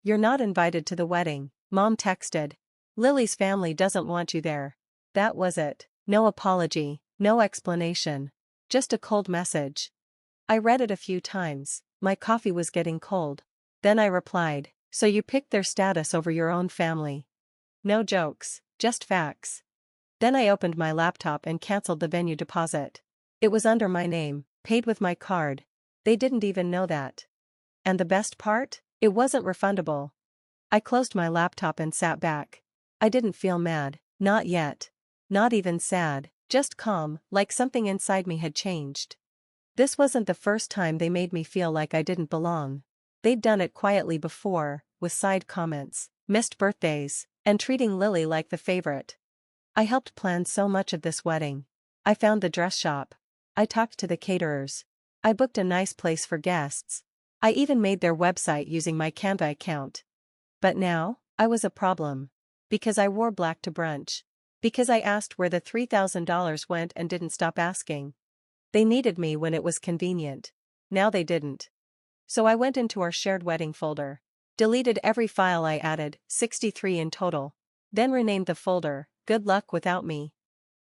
"You're not invited to the wedding," Mom texted. "Lily's family doesn't want you there." That was it. No apology, no explanation. Just a cold message. I read it a few times. My coffee was getting cold. Then I replied, "So you picked their status over your own family?" No jokes, just facts. Then I opened my laptop and canceled the venue deposit. It was under my name, paid with my card. They didn't even know that. And the best part? It wasn't refundable. I closed my laptop and sat back. I didn't feel mad, not yet. Not even sad, just calm, like something inside me had changed. This wasn't the first time they made me feel like I didn't belong. They'd done it quietly before, with side comments, missed birthdays, and treating Lily like the favorite. I helped plan so much of this wedding. I found the dress shop. I talked to the caterers. I booked a nice place for guests. I even made their website using my Canva account. But now, I was a problem. Because I wore black to brunch. Because I asked where the $3,000 went and didn't stop asking. They needed me when it was convenient. Now they didn't. So I went into our shared wedding folder. Deleted every file I added, 63 in total. Then renamed the folder, "Good Luck Without Me."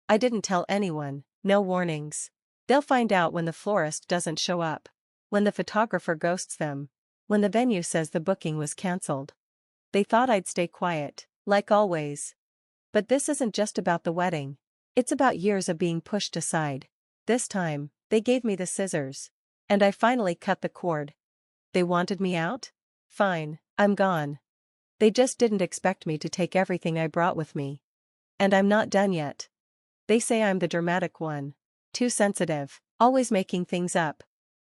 I didn't tell anyone, no warnings. They'll find out when the florist doesn't show up. When the photographer ghosts them. When the venue says the booking was cancelled. They thought I'd stay quiet, like always. But this isn't just about the wedding. It's about years of being pushed aside. This time, they gave me the scissors. And I finally cut the cord. They wanted me out? Fine, I'm gone. They just didn't expect me to take everything I brought with me. And I'm not done yet. They say I'm the dramatic one. Too sensitive, always making things up.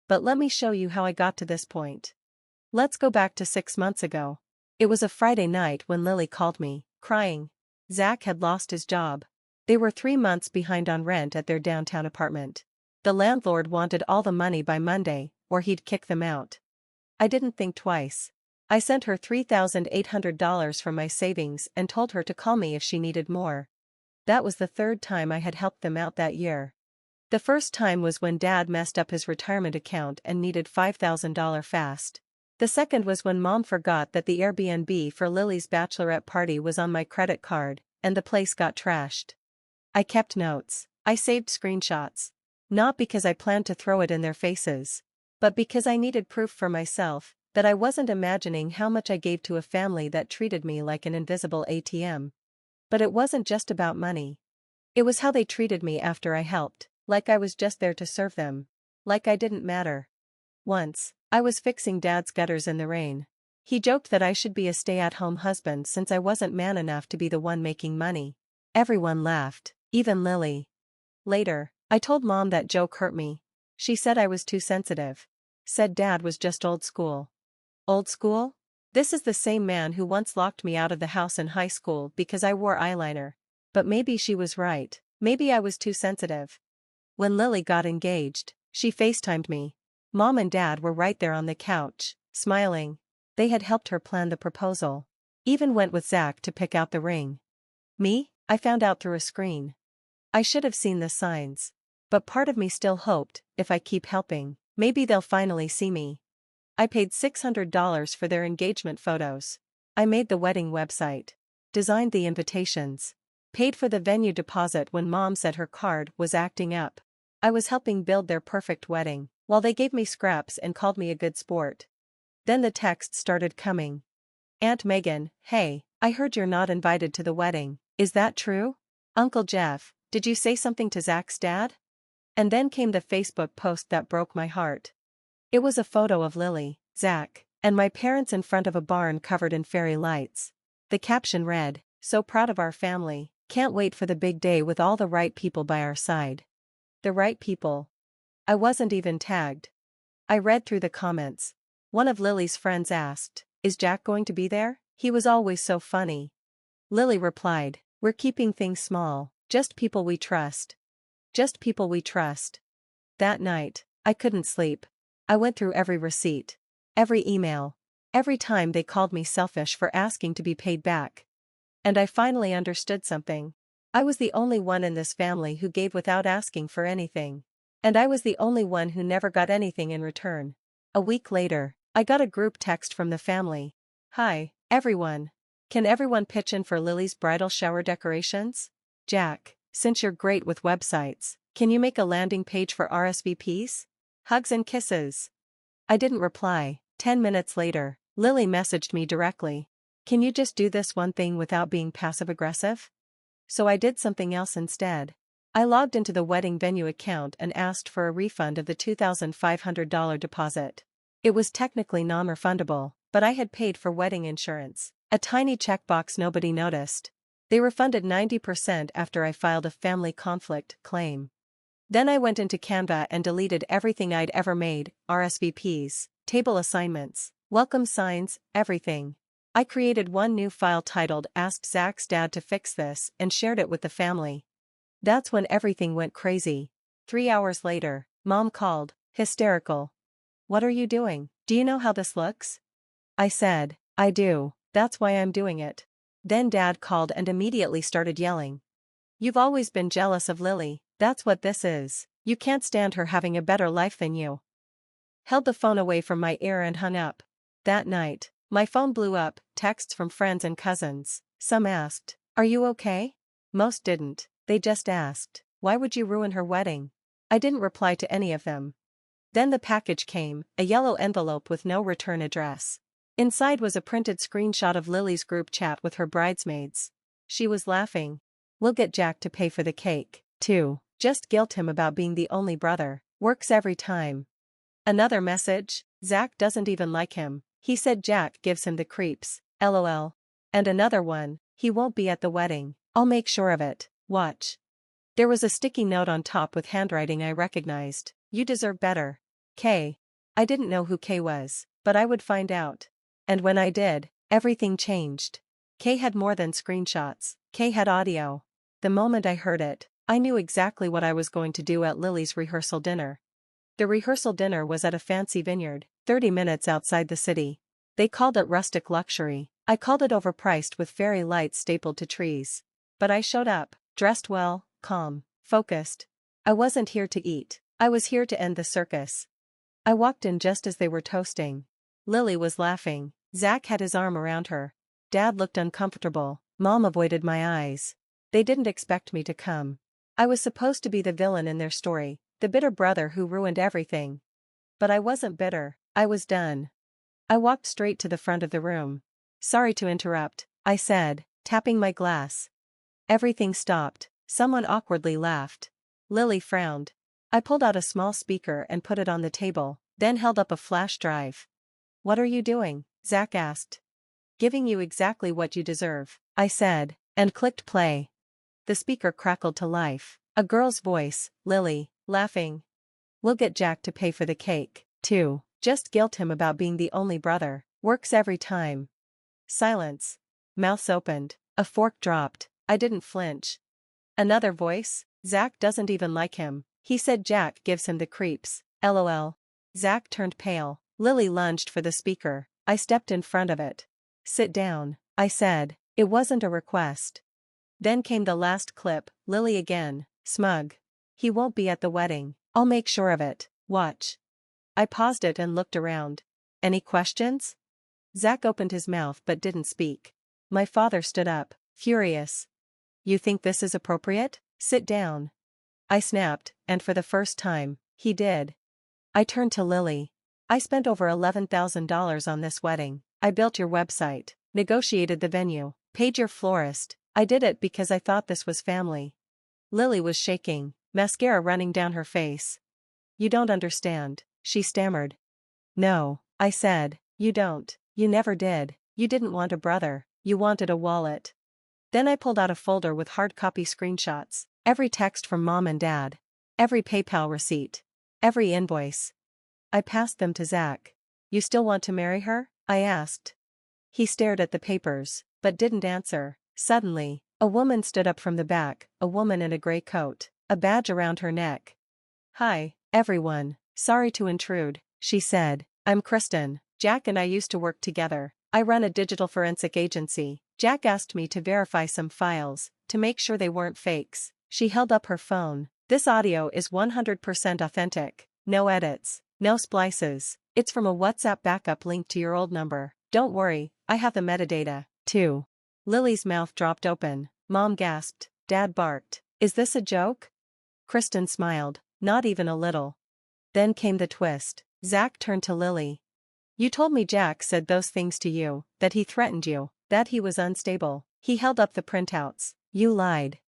But let me show you how I got to this point. Let's go back to 6 months ago. It was a Friday night when Lily called me, crying. Zach had lost his job. They were 3 months behind on rent at their downtown apartment. The landlord wanted all the money by Monday, or he'd kick them out. I didn't think twice. I sent her $3,800 from my savings and told her to call me if she needed more. That was the third time I had helped them out that year. The first time was when Dad messed up his retirement account and needed $5,000 fast. The second was when Mom forgot that the Airbnb for Lily's bachelorette party was on my credit card, and the place got trashed. I kept notes. I saved screenshots. Not because I planned to throw it in their faces, but because I needed proof for myself that I wasn't imagining how much I gave to a family that treated me like an invisible ATM. But it wasn't just about money. It was how they treated me after I helped, like I was just there to serve them. Like I didn't matter. Once, I was fixing Dad's gutters in the rain. He joked that I should be a stay-at-home husband since I wasn't man enough to be the one making money. Everyone laughed, even Lily. Later, I told Mom that joke hurt me. She said I was too sensitive. Said Dad was just old school. Old school? This is the same man who once locked me out of the house in high school because I wore eyeliner. But maybe she was right. Maybe I was too sensitive. When Lily got engaged, she FaceTimed me. Mom and Dad were right there on the couch, smiling. They had helped her plan the proposal. Even went with Zach to pick out the ring. Me? I found out through a screen. I should have seen the signs. But part of me still hoped, if I keep helping, maybe they'll finally see me. I paid $600 for their engagement photos. I made the wedding website. Designed the invitations. Paid for the venue deposit when Mom said her card was acting up. I was helping build their perfect wedding, while they gave me scraps and called me a good sport. Then the texts started coming. "Aunt Megan, hey, I heard you're not invited to the wedding, is that true? Uncle Jeff, did you say something to Zach's dad?" And then came the Facebook post that broke my heart. It was a photo of Lily, Zach, and my parents in front of a barn covered in fairy lights. The caption read, "So proud of our family, can't wait for the big day with all the right people by our side." The right people. I wasn't even tagged. I read through the comments. One of Lily's friends asked, "Is Jack going to be there? He was always so funny." Lily replied, "We're keeping things small, just people we trust. Just people we trust." That night, I couldn't sleep. I went through every receipt. Every email. Every time they called me selfish for asking to be paid back. And I finally understood something. I was the only one in this family who gave without asking for anything. And I was the only one who never got anything in return. A week later, I got a group text from the family. Hi, everyone. Can everyone pitch in for Lily's bridal shower decorations? Jack, since you're great with websites, can you make a landing page for RSVPs? Hugs and kisses. I didn't reply. 10 minutes later, Lily messaged me directly. Can you just do this one thing without being passive-aggressive? So I did something else instead. I logged into the wedding venue account and asked for a refund of the $2,500 deposit. It was technically non-refundable, but I had paid for wedding insurance, a tiny checkbox nobody noticed. They refunded 90% after I filed a family conflict claim. Then I went into Canva and deleted everything I'd ever made, RSVPs, table assignments, welcome signs, everything. I created one new file titled Asked Zach's Dad to Fix This and shared it with the family. That's when everything went crazy. 3 hours later, Mom called, hysterical. What are you doing? Do you know how this looks? I said, I do, that's why I'm doing it. Then Dad called and immediately started yelling. You've always been jealous of Lily, that's what this is. You can't stand her having a better life than you. Held the phone away from my ear and hung up. That night, my phone blew up, texts from friends and cousins. Some asked, are you okay? Most didn't, they just asked, why would you ruin her wedding? I didn't reply to any of them. Then the package came, a yellow envelope with no return address. Inside was a printed screenshot of Lily's group chat with her bridesmaids. She was laughing. We'll get Jack to pay for the cake, too. Just guilt him about being the only brother. Works every time. Another message, Zach doesn't even like him. He said Jack gives him the creeps, LOL. And another one, he won't be at the wedding. I'll make sure of it, watch. There was a sticky note on top with handwriting I recognized. You deserve better. K. I didn't know who K was, but I would find out. And when I did, everything changed. K had more than screenshots. K had audio. The moment I heard it, I knew exactly what I was going to do at Lily's rehearsal dinner. The rehearsal dinner was at a fancy vineyard, 30 minutes outside the city. They called it rustic luxury. I called it overpriced with fairy lights stapled to trees. But I showed up, dressed well, calm, focused. I wasn't here to eat. I was here to end the circus. I walked in just as they were toasting. Lily was laughing. Zach had his arm around her. Dad looked uncomfortable. Mom avoided my eyes. They didn't expect me to come. I was supposed to be the villain in their story, the bitter brother who ruined everything. But I wasn't bitter, I was done. I walked straight to the front of the room. Sorry to interrupt, I said, tapping my glass. Everything stopped. Someone awkwardly laughed. Lily frowned. I pulled out a small speaker and put it on the table, then held up a flash drive. What are you doing? Zach asked. Giving you exactly what you deserve, I said, and clicked play. The speaker crackled to life. A girl's voice, Lily, laughing. We'll get Jack to pay for the cake, too. Just guilt him about being the only brother. Works every time. Silence. Mouths opened. A fork dropped. I didn't flinch. Another voice. Zach doesn't even like him. He said Jack gives him the creeps. LOL. Zach turned pale. Lily lunged for the speaker. I stepped in front of it. Sit down, I said. It wasn't a request. Then came the last clip, Lily again, smug. He won't be at the wedding. I'll make sure of it. Watch. I paused it and looked around. Any questions? Zach opened his mouth but didn't speak. My father stood up, furious. You think this is appropriate? Sit down. I snapped, and for the first time, he did. I turned to Lily. I spent over $11,000 on this wedding. I built your website, negotiated the venue, paid your florist. I did it because I thought this was family. Lily was shaking, mascara running down her face. You don't understand, she stammered. No, I said, you don't. You never did. You didn't want a brother, you wanted a wallet. Then I pulled out a folder with hard copy screenshots, every text from Mom and Dad, every PayPal receipt, every invoice. I passed them to Zach. You still want to marry her? I asked. He stared at the papers, but didn't answer. Suddenly, a woman stood up from the back, a woman in a gray coat, a badge around her neck. Hi, everyone, sorry to intrude, she said. I'm Kristen. Jack and I used to work together. I run a digital forensic agency. Jack asked me to verify some files, to make sure they weren't fakes. She held up her phone. This audio is 100% authentic. No edits, no splices. It's from a WhatsApp backup linked to your old number. Don't worry, I have the metadata, too. Lily's mouth dropped open. Mom gasped. Dad barked. Is this a joke? Kristen smiled. Not even a little. Then came the twist. Zach turned to Lily. You told me Jack said those things to you, that he threatened you, that he was unstable. He held up the printouts. You lied.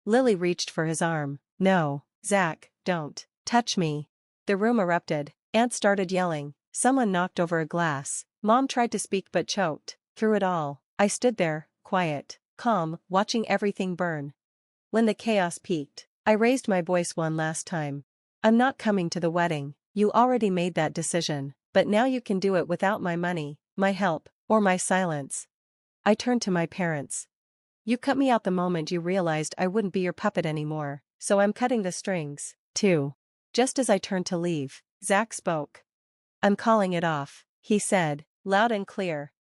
Lily reached for his arm. No, Zach, don't touch me. The room erupted. Aunt started yelling. Someone knocked over a glass. Mom tried to speak but choked. Through it all, I stood there, quiet, calm, watching everything burn. When the chaos peaked, I raised my voice one last time. I'm not coming to the wedding. You already made that decision, but now you can do it without my money, my help, or my silence. I turned to my parents. You cut me out the moment you realized I wouldn't be your puppet anymore, so I'm cutting the strings, too. Just as I turned to leave, Zach spoke. I'm calling it off, he said, loud and clear.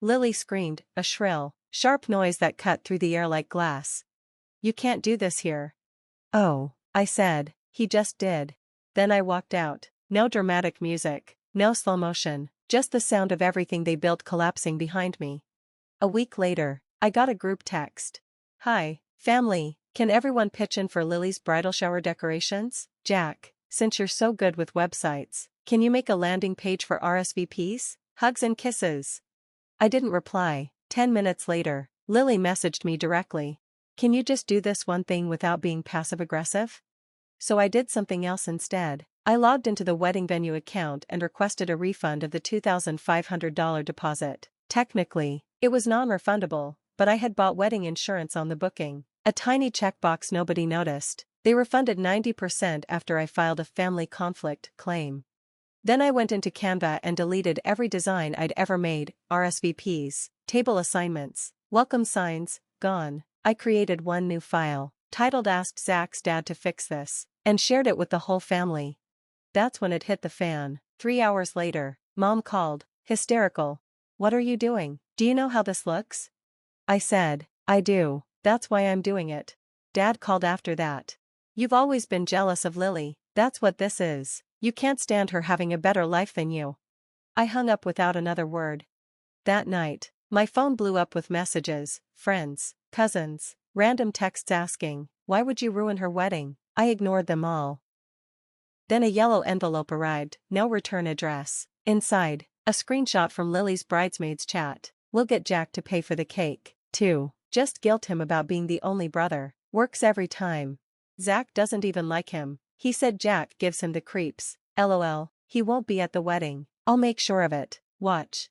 Lily screamed, a shrill, sharp noise that cut through the air like glass. You can't do this here. Oh, I said, he just did. Then I walked out. No dramatic music, no slow motion, just the sound of everything they built collapsing behind me. A week later, I got a group text. Hi, family, can everyone pitch in for Lily's bridal shower decorations? Jack, since you're so good with websites, can you make a landing page for RSVPs? Hugs and kisses. I didn't reply. 10 minutes later, Lily messaged me directly. Can you just do this one thing without being passive-aggressive? So I did something else instead. I logged into the wedding venue account and requested a refund of the $2,500 deposit. Technically, it was non-refundable, but I had bought wedding insurance on the booking. A tiny checkbox nobody noticed. They refunded 90% after I filed a family conflict claim. Then I went into Canva and deleted every design I'd ever made, RSVPs, table assignments, welcome signs, gone. I created one new file, titled Asked Zach's Dad to Fix This, and shared it with the whole family. That's when it hit the fan. 3 hours later, Mom called, hysterical. What are you doing? Do you know how this looks? I said, I do, that's why I'm doing it. Dad called after that. You've always been jealous of Lily, that's what this is. You can't stand her having a better life than you. I hung up without another word. That night, my phone blew up with messages, friends, cousins, random texts asking, why would you ruin her wedding? I ignored them all. Then a yellow envelope arrived, no return address. Inside, a screenshot from Lily's bridesmaids chat. We'll get Jack to pay for the cake, too. Just guilt him about being the only brother. Works every time. Zach doesn't even like him. He said Jack gives him the creeps. LOL, he won't be at the wedding. I'll make sure of it. Watch.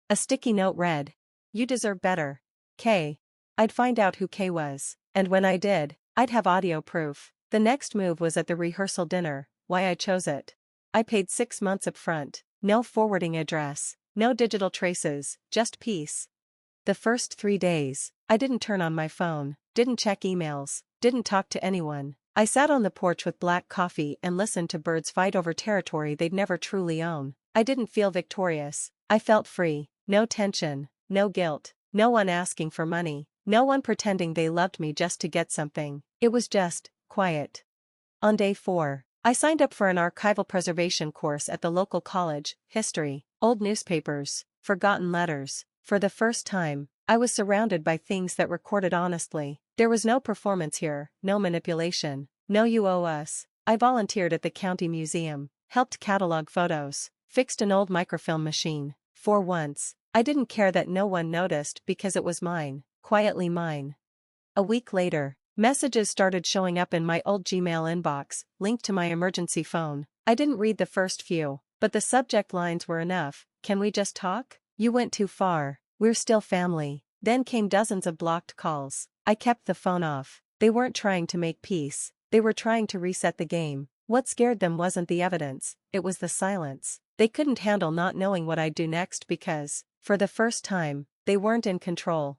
A sticky note read. You deserve better. K. I'd find out who K was, and when I did, I'd have audio proof. The next move was at the rehearsal dinner. Why I chose it. I paid 6 months up front. No forwarding address. No digital traces, just peace. The first 3 days, I didn't turn on my phone, didn't check emails, didn't talk to anyone. I sat on the porch with black coffee and listened to birds fight over territory they'd never truly own. I didn't feel victorious. I felt free. No tension, no guilt, no one asking for money, no one pretending they loved me just to get something. It was just quiet. On day 4, I signed up for an archival preservation course at the local college, history, old newspapers, forgotten letters. For the first time, I was surrounded by things that recorded honestly. There was no performance here, no manipulation, no you owe us. I volunteered at the county museum, helped catalog photos, fixed an old microfilm machine. For once, I didn't care that no one noticed because it was mine, quietly mine. A week later, messages started showing up in my old Gmail inbox, linked to my emergency phone. I didn't read the first few, but the subject lines were enough. Can we just talk? You went too far. We're still family. Then came dozens of blocked calls. I kept the phone off. They weren't trying to make peace. They were trying to reset the game. What scared them wasn't the evidence, it was the silence. They couldn't handle not knowing what I'd do next because, for the first time, they weren't in control.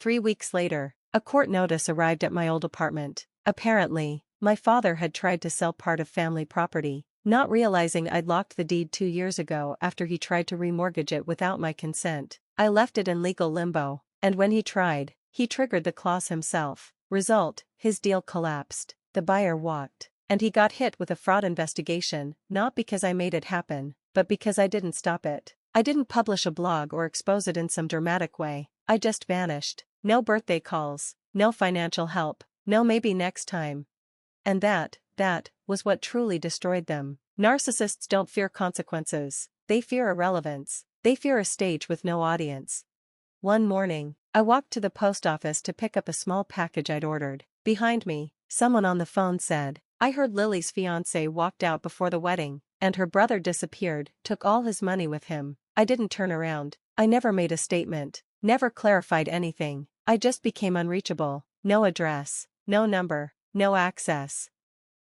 3 weeks later, a court notice arrived at my old apartment. Apparently, my father had tried to sell part of family property, not realizing I'd locked the deed 2 years ago after he tried to remortgage it without my consent. I left it in legal limbo, and when he tried, he triggered the clause himself. Result, his deal collapsed, the buyer walked, and he got hit with a fraud investigation, not because I made it happen, but because I didn't stop it. I didn't publish a blog or expose it in some dramatic way. I just vanished. No birthday calls, no financial help, no maybe next time. And that was what truly destroyed them. Narcissists don't fear consequences. They fear irrelevance. They fear a stage with no audience. One morning, I walked to the post office to pick up a small package I'd ordered. Behind me, someone on the phone said, "I heard Lily's fiancé walked out before the wedding, and her brother disappeared, took all his money with him." I didn't turn around. I never made a statement, never clarified anything. I just became unreachable. No address, no number, no access.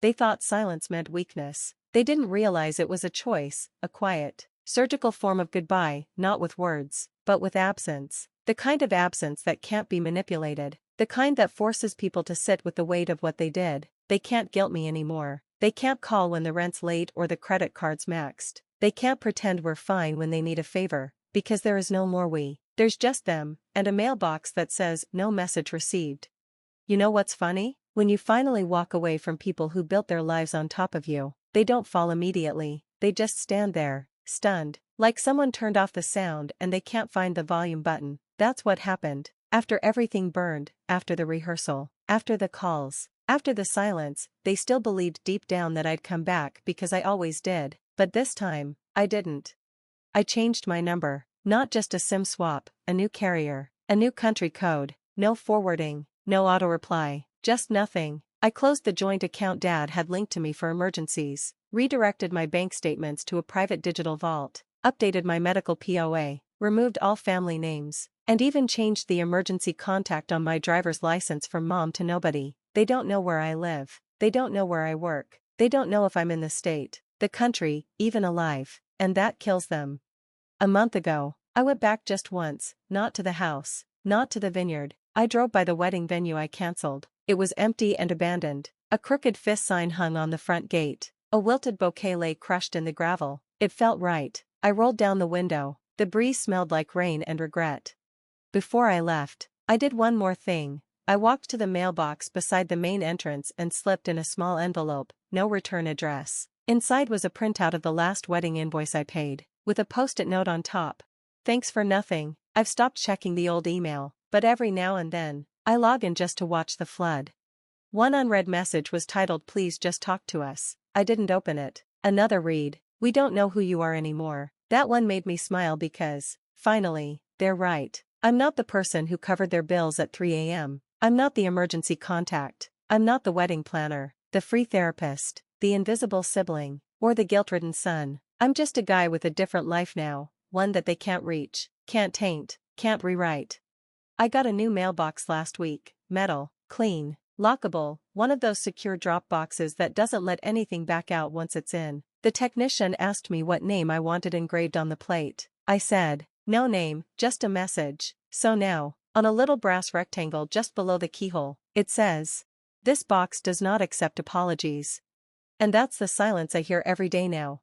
They thought silence meant weakness. They didn't realize it was a choice, a quiet, surgical form of goodbye, not with words, but with absence. The kind of absence that can't be manipulated. The kind that forces people to sit with the weight of what they did. They can't guilt me anymore. They can't call when the rent's late or the credit card's maxed. They can't pretend we're fine when they need a favor, because there is no more we. There's just them, and a mailbox that says, "No message received." You know what's funny? When you finally walk away from people who built their lives on top of you, they don't fall immediately, they just stand there, stunned, like someone turned off the sound and they can't find the volume button. That's what happened. After everything burned, after the rehearsal, after the calls, after the silence, they still believed deep down that I'd come back because I always did, but this time, I didn't. I changed my number, not just a SIM swap, a new carrier, a new country code, no forwarding, no auto-reply, just nothing. I closed the joint account Dad had linked to me for emergencies, redirected my bank statements to a private digital vault, updated my medical POA, removed all family names, and even changed the emergency contact on my driver's license from Mom to nobody. They don't know where I live. They don't know where I work. They don't know if I'm in the state, the country, even alive, and that kills them. A month ago, I went back just once, not to the house, not to the vineyard. I drove by the wedding venue I cancelled. It was empty and abandoned. A crooked fist sign hung on the front gate. A wilted bouquet lay crushed in the gravel. It felt right. I rolled down the window. The breeze smelled like rain and regret. Before I left, I did one more thing. I walked to the mailbox beside the main entrance and slipped in a small envelope, no return address. Inside was a printout of the last wedding invoice I paid, with a post-it note on top. "Thanks for nothing. I've stopped checking the old email, but every now and then, I log in just to watch the flood." One unread message was titled, "Please just talk to us." I didn't open it. Another read, "We don't know who you are anymore." That one made me smile because, finally, they're right. I'm not the person who covered their bills at 3 a.m. I'm not the emergency contact. I'm not the wedding planner, the free therapist, the invisible sibling, or the guilt-ridden son. I'm just a guy with a different life now, one that they can't reach, can't taint, can't rewrite. I got a new mailbox last week, metal, clean, lockable, one of those secure drop boxes that doesn't let anything back out once it's in. The technician asked me what name I wanted engraved on the plate. I said, "No name, just a message." So now, on a little brass rectangle just below the keyhole, it says, "This box does not accept apologies." And that's the silence I hear every day now.